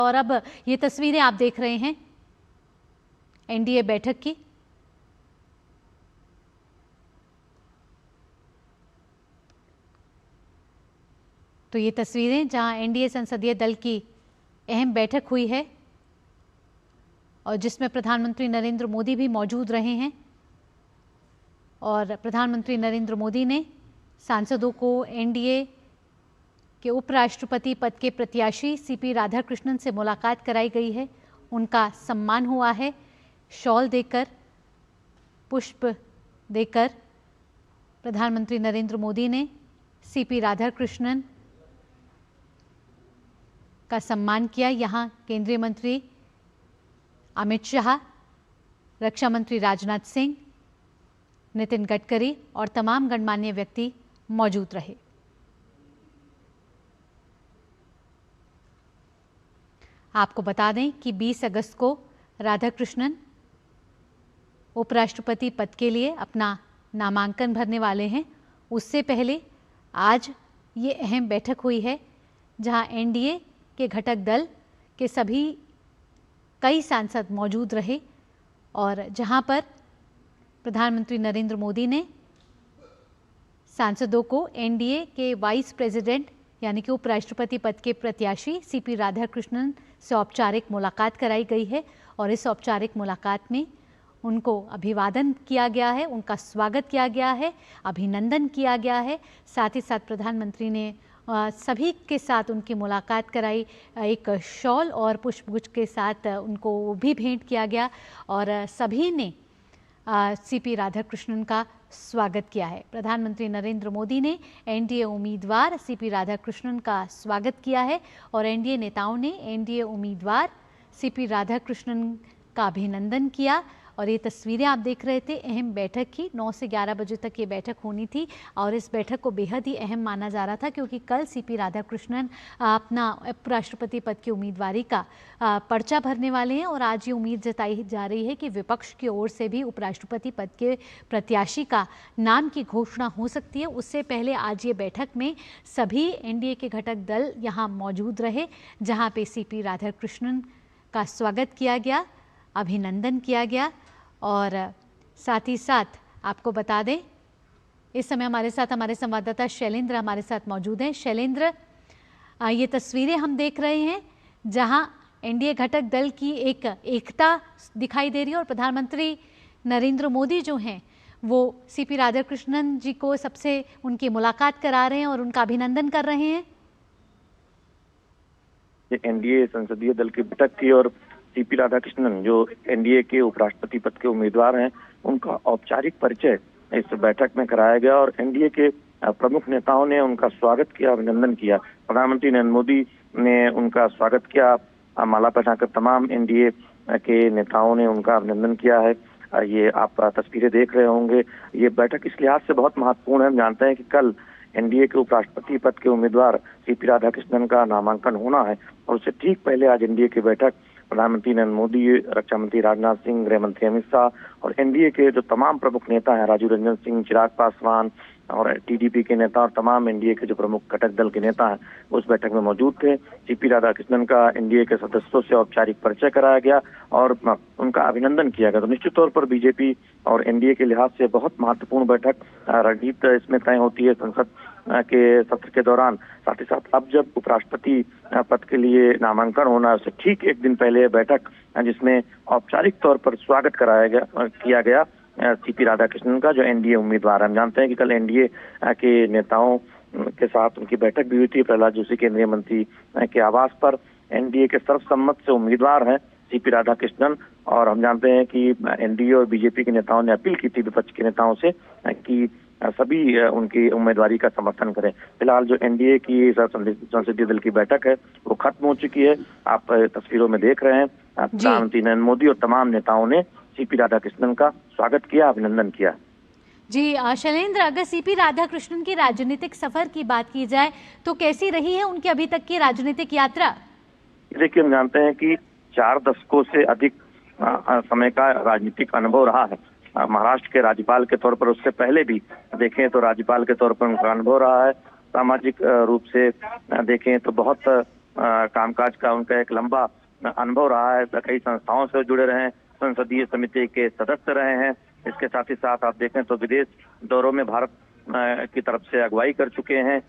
और अब ये तस्वीरें आप देख रहे हैं एनडीए बैठक की। तो ये तस्वीरें जहां एनडीए संसदीय दल की अहम बैठक हुई है और जिसमें प्रधानमंत्री नरेंद्र मोदी भी मौजूद रहे हैं और प्रधानमंत्री नरेंद्र मोदी ने सांसदों को एनडीए के उपराष्ट्रपति पद के प्रत्याशी सीपी राधाकृष्णन से मुलाकात कराई गई है। उनका सम्मान हुआ है, शॉल देकर, पुष्प देकर प्रधानमंत्री नरेंद्र मोदी ने सीपी राधाकृष्णन का सम्मान किया। यहाँ केंद्रीय मंत्री अमित शाह, रक्षा मंत्री राजनाथ सिंह, नितिन गडकरी और तमाम गणमान्य व्यक्ति मौजूद रहे। आपको बता दें कि 20 अगस्त को राधाकृष्णन उपराष्ट्रपति पद के लिए अपना नामांकन भरने वाले हैं। उससे पहले आज ये अहम बैठक हुई है जहां एनडीए के घटक दल के सभी कई सांसद मौजूद रहे और जहां पर प्रधानमंत्री नरेंद्र मोदी ने सांसदों को एनडीए के वाइस प्रेसिडेंट यानी कि उपराष्ट्रपति पद के प्रत्याशी सीपी राधाकृष्णन से औपचारिक मुलाकात कराई गई है और इस औपचारिक मुलाकात में उनको अभिवादन किया गया है, उनका स्वागत किया गया है, अभिनंदन किया गया है। साथ ही साथ प्रधानमंत्री ने सभी के साथ उनकी मुलाकात कराई, एक शॉल और पुष्पगुच्छ के साथ उनको भी भेंट किया गया और सभी ने सीपी राधाकृष्णन का स्वागत किया है। प्रधानमंत्री नरेंद्र मोदी ने एनडीए उम्मीदवार सीपी राधाकृष्णन का स्वागत किया है और एनडीए नेताओं ने एनडीए उम्मीदवार सीपी राधाकृष्णन का अभिनंदन किया। और ये तस्वीरें आप देख रहे थे अहम बैठक की। 9 से 11 बजे तक ये बैठक होनी थी और इस बैठक को बेहद ही अहम माना जा रहा था क्योंकि कल सीपी राधाकृष्णन अपना उपराष्ट्रपति पद की उम्मीदवारी का पर्चा भरने वाले हैं और आज ये उम्मीद जताई जा रही है कि विपक्ष की ओर से भी उपराष्ट्रपति पद के प्रत्याशी का नाम की घोषणा हो सकती है। उससे पहले आज ये बैठक में सभी एनडीए के घटक दल यहाँ मौजूद रहे जहाँ पे सीपी राधाकृष्णन का स्वागत किया गया, अभिनंदन किया गया। और साथ ही साथ आपको बता दें इस समय हमारे साथ हमारे संवाददाता शैलेंद्र हमारे साथ मौजूद हैं। शैलेंद्र, ये तस्वीरें हम देख रहे हैं जहां एनडीए घटक दल की एक एकता दिखाई दे रही है और प्रधानमंत्री नरेंद्र मोदी जो हैं वो सीपी राधाकृष्णन जी को सबसे उनकी मुलाकात करा रहे हैं और उनका अभिनंदन कर रहे हैं। एनडीए संसदीय दल की बैठक थी और सीपी राधाकृष्णन जो एनडीए के उपराष्ट्रपति पद के उम्मीदवार हैं उनका औपचारिक परिचय इस बैठक में कराया गया और एनडीए के प्रमुख नेताओं ने उनका स्वागत किया, अभिनंदन किया। प्रधानमंत्री नरेंद्र मोदी ने उनका स्वागत किया, माला पहनाकर तमाम एनडीए के नेताओं ने उनका अभिनंदन किया है। ये आप तस्वीरें देख रहे होंगे। ये बैठक इस लिहाज से बहुत महत्वपूर्ण है। हम जानते हैं कि कल एनडीए के उपराष्ट्रपति पद के उम्मीदवार सीपी राधाकृष्णन का नामांकन होना है और उससे ठीक पहले आज एनडीए की बैठक प्रधानमंत्री नरेंद्र मोदी, रक्षा मंत्री राजनाथ सिंह, गृह मंत्री अमित शाह और एनडीए के जो तमाम प्रमुख नेता हैं, राजीव रंजन सिंह, चिराग पासवान और टीडीपी के नेता और तमाम एनडीए के जो प्रमुख घटक दल के नेता हैं उस बैठक में मौजूद थे। सीपी राधाकृष्णन का एनडीए के सदस्यों से औपचारिक परिचय कराया गया और उनका अभिनंदन किया गया। तो निश्चित तौर पर बीजेपी और एनडीए के लिहाज से बहुत महत्वपूर्ण बैठक रणनीति इसमें तय होती है संसद के सत्र के दौरान। साथ ही साथ अब जब उपराष्ट्रपति पद के लिए नामांकन होना है उससे ठीक एक दिन पहले बैठक जिसमें औपचारिक तौर पर स्वागत किया गया सीपी राधाकृष्णन का जो एनडीए उम्मीदवार है। हम जानते हैं कि कल एनडीए के नेताओं के साथ उनकी बैठक भी हुई थी प्रहलाद जोशी केंद्रीय मंत्री के आवास पर। एनडीए के सर्वसम्मत से उम्मीदवार हैं सीपी राधाकृष्णन और हम जानते हैं कि एनडीए और बीजेपी के नेताओं ने अपील की थी विपक्ष के नेताओं से कि सभी उनकी उम्मीदवारी का समर्थन करें। फिलहाल जो एनडीए की संसदीय दल की बैठक है वो खत्म हो चुकी है। आप तस्वीरों में देख रहे हैं प्रधानमंत्री नरेंद्र मोदी और तमाम नेताओं ने सीपी राधाकृष्णन का स्वागत किया, अभिनंदन किया। जी शैलेंद्र, अगर सीपी राधाकृष्णन की राजनीतिक सफर की बात की जाए तो कैसी रही है उनकी अभी तक की राजनीतिक यात्रा? देखिए, हम जानते हैं कि 4 दशकों से अधिक समय का राजनीतिक अनुभव रहा है। महाराष्ट्र के राज्यपाल के तौर पर, उससे पहले भी देखें तो राज्यपाल के तौर पर उनका अनुभव रहा है। सामाजिक रूप से देखें तो बहुत कामकाज का उनका एक लंबा अनुभव रहा है। कई संस्थाओं से जुड़े रहे हैं, संसदीय समिति के सदस्य रहे हैं। इसके साथ ही साथ आप देखें तो विदेश दौरों में भारत की तरफ से अगुवाई कर चुके हैं।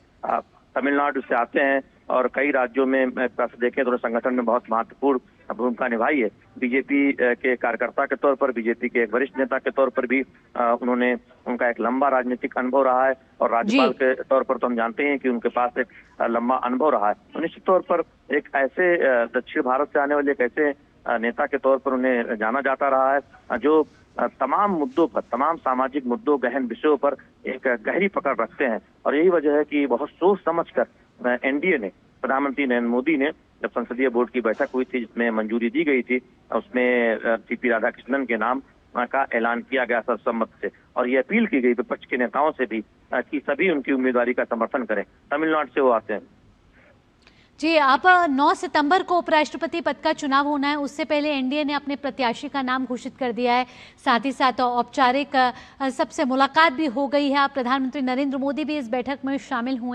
तमिलनाडु से आते हैं और कई राज्यों में देखें तो संगठन में बहुत महत्वपूर्ण भूमिका निभाई है। बीजेपी के कार्यकर्ता के तौर पर, बीजेपी के एक वरिष्ठ नेता के तौर पर भी उनका एक लंबा राजनीतिक अनुभव रहा है और राज्यपाल के तौर पर तो हम जानते हैं कि उनके पास एक लंबा अनुभव रहा है। तो निश्चित तौर पर एक ऐसे दक्षिण भारत से आने वाले एक ऐसे नेता के तौर पर उन्हें जाना जाता रहा है जो तमाम मुद्दों पर, तमाम सामाजिक मुद्दों, गहन विषयों पर एक गहरी पकड़ रखते हैं। और यही वजह है कि बहुत सोच समझकर एनडीए ने, प्रधानमंत्री नरेंद्र मोदी ने जब संसदीय बोर्ड की बैठक हुई थी जिसमें मंजूरी दी गई थी, उसमें सीपी राधाकृष्णन के नाम का ऐलान किया गया सर्वसम्मत से। और ये अपील की गई विपक्ष के नेताओं से भी कि सभी उनकी उम्मीदवारी का समर्थन करें। तमिलनाडु से वो आते हैं। जी, आप 9 सितंबर को उपराष्ट्रपति पद का चुनाव होना है, उससे पहले एनडीए ने अपने प्रत्याशी का नाम घोषित कर दिया है। साथ ही साथ औपचारिक सबसे मुलाकात भी हो गई है। प्रधानमंत्री नरेंद्र मोदी भी इस बैठक में शामिल हुए